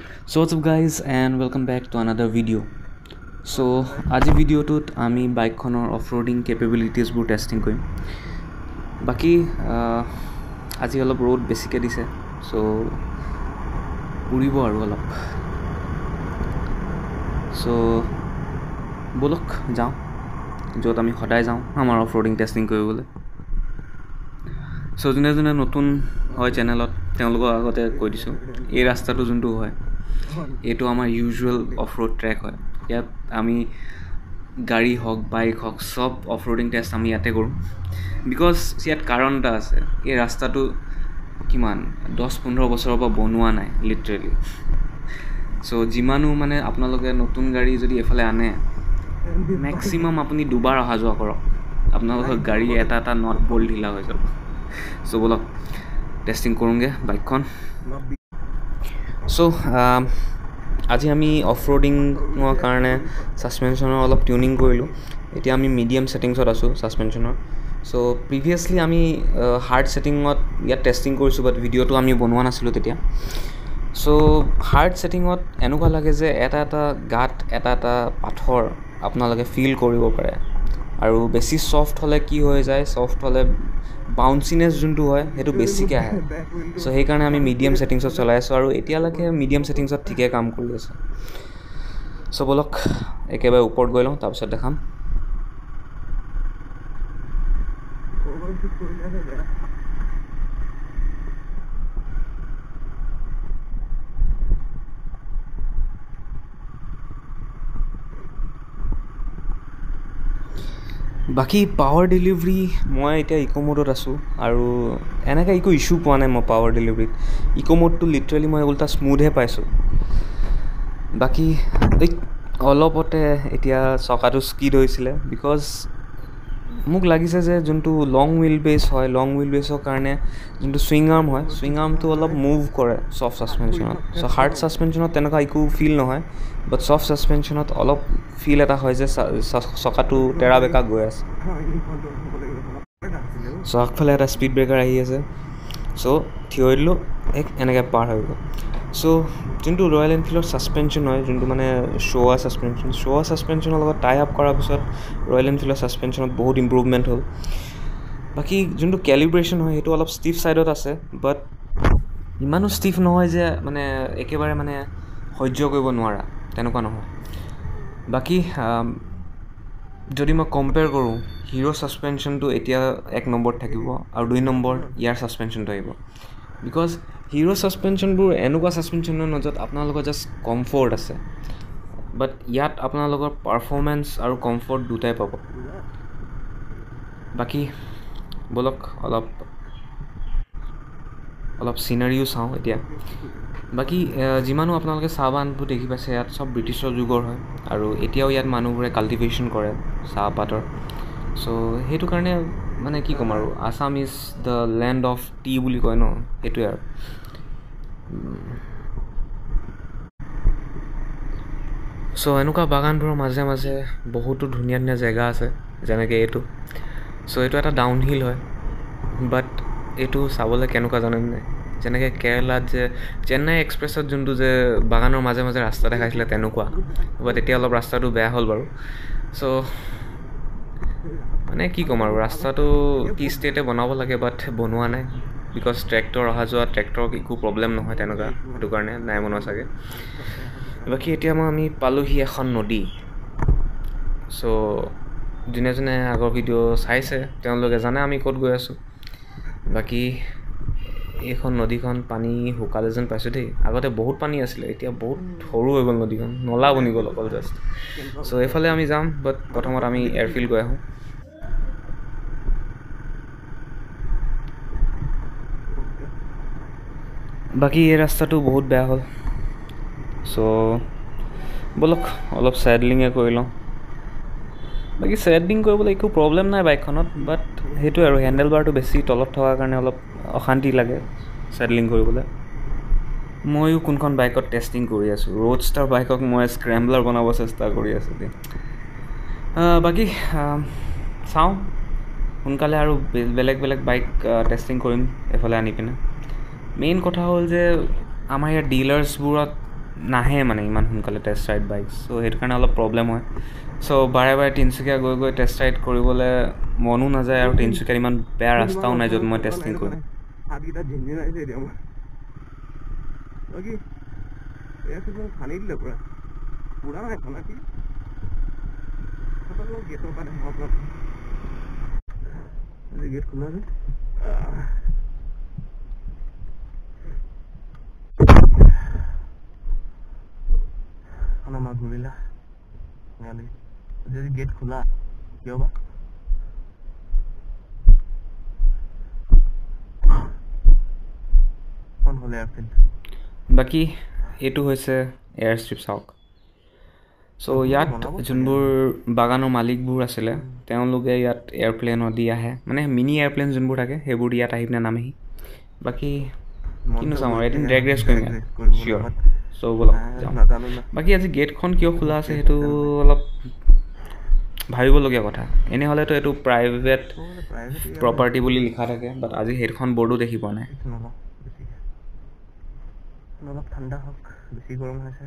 So what's up guys and welcome back to another video. So আজি ভিডিওটোত আমি বাইকখনৰ অফৰোডিং কেপেবিলিটিজবোৰ testing কৰিম। বাকি আজি অলপ ৰ'দ বেছিকৈ দিছে, সো উৰিব আৰু অলপ। সো বলক যাওঁ য'ত আমি সদায় যাওঁ আমাৰ অফৰোডিং টেষ্টিং কৰিবলৈ। সো যোনে যোনে নতুন হয় চেনেলত তেওঁলোকৰ আগতে কৈ দিছোঁ, এই ৰাস্তাটো যোনটো হয় এইটো আমাৰ ইউজুৱেল অফ ৰোড ট্ৰেক হয়। ইয়াত আমি গাড়ী হওক বাইক হওক সব অফ ৰোডিং টেষ্ট আমি ইয়াতে কৰোঁ। বিকজ ইয়াত কাৰণ এটা আছে, এই ৰাস্তাটো কিমান 10-15 বছৰৰ পৰা বনোৱা নাই লিটাৰেলি। চ' যিমানো মানে আপোনালোকে নতুন গাড়ী যদি এফালে আনে মেক্সিমাম আপুনি দুবাৰ অহা যোৱা কৰক, আপোনালোকৰ গাড়ী এটা নট বল্ট ঢিলা হৈ যাব। চ' বলক টেষ্টিং কৰোঁগৈ বাইকখন। চ' আজি আমি অফ ৰোডিঙৰ কাৰণে ছাছপেনশ্যনৰ অলপ টিউনিং কৰিলোঁ। এতিয়া আমি মিডিয়াম ছেটিংছত আছোঁ ছাছপেনশ্যনৰ। চ' প্ৰিভিয়াছলি আমি হাৰ্ড ছেটিঙত ইয়াত টেষ্টিং কৰিছোঁ, বাট ভিডিঅ'টো আমি বনোৱা নাছিলোঁ তেতিয়া। চ' হাৰ্ড ছেটিঙত এনেকুৱা লাগে যে এটা গাঁত এটা পাথৰ আপোনালোকে ফিল কৰিব পাৰে, আৰু বেছি ছফ্ট হ'লে কি হৈ যায়, ছফ্ট হ'লে বাউন্সিনেছ যোনটো হয় সেইটো বেছিকৈ আহে। চ' সেইকাৰণে আমি মিডিয়াম ছেটিংছত চলাই আছোঁ, আৰু এতিয়ালৈকে মিডিয়াম ছেটিংছত ঠিকে কাম কৰি আছে। চ' বলক একেবাৰে ওপৰত গৈ লওঁ, তাৰপিছত দেখাম। বাকী পাৱাৰ ডেলিভাৰী মই এতিয়া ইক' মোডত আছোঁ, আৰু এনেকৈ একো ইছ্যু পোৱা নাই মই পাৱাৰ ডেলিভাৰীত। ইক' মোডটো লিটাৰেলি মই উল্টা স্মুথহে পাইছোঁ। বাকী অলপতে এতিয়া চকাটো স্কিড হৈছিলে, বিকজ মোক লাগিছে যে যোনটো লং হুইল বেছ হয়, লং হুইল বেছৰ কাৰণে যোনটো ছুইং আৰ্ম হয়, ছুইং আৰ্মটো অলপ মুভ কৰে ছফ্ট ছাছপেনশ্যনত। চ' হাৰ্ড ছাছপেনশ্যনত তেনেকুৱা একো ফিল নহয়, বাট ছফ্ট ছাছপেনশ্যনত অলপ ফিল এটা হয় যে চকাটো তেৰা বেকা গৈ আছে। চ' আগফালে এটা স্পীড ব্ৰেকাৰ আহি আছে, চ' থিয় হৈ দিলোঁ, এনেকৈ পাৰ হৈ গ'ল। চ' যোনটো ৰয়েল এনফিল্ডৰ ছাছপেনশ্যন হয়, যোনটো মানে শ্বোৱা ছাছপেনশ্যনৰ লগত টাই আপ কৰাৰ পিছত ৰয়েল এনফিল্ডৰ ছাছপেনশ্যনত বহুত ইম্প্ৰুভমেণ্ট হ'ল। বাকী যোনটো কেলিব্ৰেশ্যন হয় সেইটো অলপ ষ্টিফ ছাইডত আছে, বাট ইমানো ষ্টিফ নহয় যে মানে একেবাৰে মানে সহ্য কৰিব নোৱাৰা, তেনেকুৱা নহয়। বাকী যদি মই কম্পেয়াৰ কৰোঁ, হিৰ' ছাছপেনশ্যনটো এতিয়া 1 নম্বৰত থাকিব, আৰু 2 নম্বৰত ইয়াৰ ছাছপেনশ্যনটো আহিব। বিকজ হিৰ' ছাছপেনশ্যনবোৰ এনেকুৱা ছাছপেনশ্যন নহয় য'ত আপোনালোকৰ জাষ্ট কমফৰ্ট আছে, বাট ইয়াত আপোনালোকৰ পাৰফৰ্মেঞ্চ আৰু কমফৰ্ট দুটাই পাব। বাকী বলক অলপ চিনাৰীও চাওঁ এতিয়া। বাকী যিমানো আপোনালোকে চাহ বাগানবোৰ দেখি পাইছে, ইয়াত চব ব্ৰিটিছৰ যুগৰ হয়, আৰু এতিয়াও ইয়াত মানুহবোৰে কাল্টিভেশ্যন কৰে চাহপাতৰ। চ' সেইটো কাৰণে মানে কি ক'ম আৰু, Assam is the land of T বুলি কয় ন, সেইটোৱে আৰু। চ' এনেকুৱা বাগানবোৰৰ মাজে মাজে বহুতো ধুনীয়া ধুনীয়া জেগা আছে, যেনেকৈ এইটো। চ' এইটো এটা ডাউন হিল হয়, বাট এইটো চাবলৈ কেনেকুৱা জানেনে নাই, যেনেকৈ কেৰেলাত যে চেন্নাই এক্সপ্ৰেছত যোনটো যে বাগানৰ মাজে মাজে ৰাস্তা দেখাইছিলে তেনেকুৱা, বাট এতিয়া অলপ ৰাস্তাটো বেয়া হ'ল বাৰু। চ' মানে কি ক'ম আৰু, ৰাস্তাটো টি ষ্টেটে বনাব লাগে, বাট বনোৱা নাই, বিকজ ট্ৰেক্টৰ অহা যোৱা, ট্ৰেক্টৰৰ একো প্ৰব্লেম নহয় তেনেকুৱা, সেইটো কাৰণে নাই বনোৱা চাগে। বাকী এতিয়া আমি পালোহি এখন নদী। চ' যোনে যোনে আগৰ ভিডিঅ' চাইছে তেওঁলোকে জানে আমি ক'ত গৈ আছোঁ। বাকী এইখন নদীখন পানী শুকালে যেন পাইছোঁ দেই, আগতে বহুত পানী আছিলে, এতিয়া বহুত সৰু হৈ গ'ল নদীখন, নলা বনি গ'ল অকল জাষ্ট। চ' এইফালে আমি যাম, বাট প্ৰথমত আমি এয়াৰফিল্ড গৈ আহোঁ। বাকী এই ৰাস্তাটো বহুত বেয়া হ'ল, চ' বলক অলপ চেডলিঙে কৰি লওঁ। বাকী চেডলিং কৰিবলৈ একো প্ৰব্লেম নাই বাইকখনত, বাট সেইটোৱে আৰু হেণ্ডেল বাৰটো বেছি তলত থকাৰ কাৰণে অলপ অশান্তি লাগে চেডলিং কৰিবলৈ। ময়ো কোনখন বাইকত টেষ্টিং কৰি আছোঁ, ৰোডষ্টাৰ বাইকক মই স্ক্ৰেম্বলাৰ বনাব চেষ্টা কৰি আছোঁ দেই। বাকী চাওঁ, সোনকালে আৰু বেলেগ বেলেগ বাইক টেষ্টিং কৰিম এফালে আনি পিনে। মেইন কথা হ'ল যে আমাৰ ইয়াৰ ডিলাৰ্ছবোৰত নাহে মানে ইমান সোনকালে টেষ্ট ৰাইড বাইক চ' সেইটো কাৰণে অলপ প্ৰব্লেম হয় চ' বাৰে বাৰে তিনিচুকীয়া গৈ গৈ টেষ্ট ৰাইড কৰিবলৈ মনো নাযায় আৰু তিনিচুকীয়াত ইমান বেয়া ৰাস্তাও নাই য'ত মই টেষ্টিং কৰিম হাতকেইটা ঝিনঝিনাইছে এতিয়া মই বাকী এয়া খানি দিলে পুৰা পুৰা নাই খানা কি গেটৰ পৰা গেট খোলা আছে মাছ ধৰিলা যদি গেট খোলা কিয় বা বাকী এইটো হৈছে এয়াৰ ষ্ট্ৰিপ চাওক চ' ইয়াত যোনবোৰ বাগানৰ মালিকবোৰ আছিলে তেওঁলোকে ইয়াত এয়াৰপ্লেনত দি আহে মানে মিনি এয়াৰপ্লেন যোনবোৰ থাকে সেইবোৰ ইয়াত আহি পিনে নামেহি বাকী কিনো চাম আৰু এদিন ড্ৰেগ ৰেচ কৰিম ইয়াত চিয়'ৰ চ' ব'লক যাওঁ বাকী আজি গেটখন কিয় খোলা আছে সেইটো অলপ ভাবিবলগীয়া কথা এনেহ'লেতো এইটো প্ৰাইভেট প্ৰপাৰ্টি বুলি লিখা থাকে বাট আজি সেইখন বৰ্ডো দেখি পোৱা নাই অলপ ঠাণ্ডা হওক বেছি গৰম হৈছে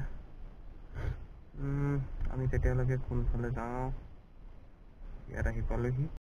আমি তেতিয়ালৈকে কোনফালে যাওঁ ইয়াত আহি পালোহি